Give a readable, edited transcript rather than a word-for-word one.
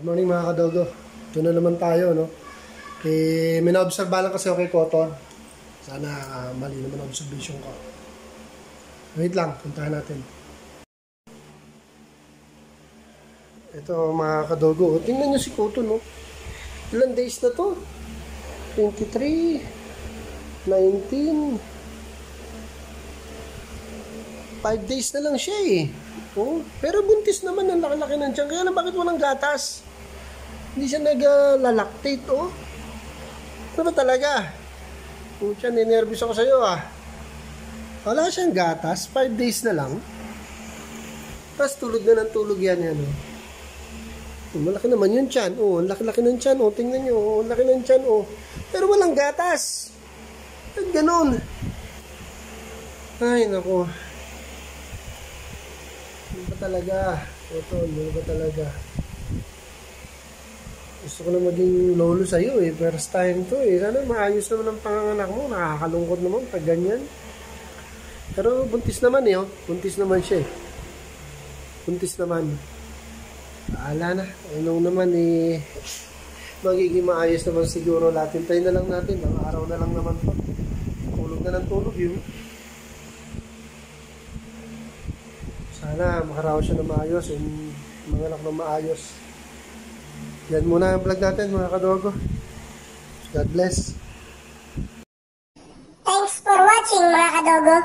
Good morning mga kadogo. Ito na naman tayo, no? May na-observe lang kasi ako kay Cotton. Sana mali naman observation ko. Wait lang, puntahan natin. Ito mga kadogo. Tingnan nyo si Cotton, no? Ilan days na to? 23, 19, 5 days na lang siya eh. Oh, pero buntis naman, ang laki-laki ng tiyan. Kaya na bakit walang gatas? Hindi siya nag-lactate, oh. Ano ba talaga? Pucha, ninervous ako sa'yo, ah. Wala siyang gatas, 5 days na lang. Tapos tulog na ng tulog yan, oh. Malaki naman yung tiyan, oh. Ang laki-laki ng tiyan, oh. Tingnan nyo, oh. Ang laki ng tiyan, oh. Pero walang gatas. At ganun. Ay, naku. Ano ba talaga? Ito, ano ba talaga? Gusto ko na maging lolo sa'yo eh. First time to eh. Sana maayos naman ang panganganak mo. Nakakalungkot naman pag ganyan. Pero buntis naman eh. Oh. Buntis naman siya eh. Buntis naman. Baala na. Anong naman eh. Magiging maayos naman siguro. Hintayin na lang natin. Ang araw na lang naman to. Tulog na ng tulog yun. Sana makaraos siya na maayos and manganak na maayos. Yan muna ang vlog natin mga kadogo. God bless. Thanks for watching mga kadogo.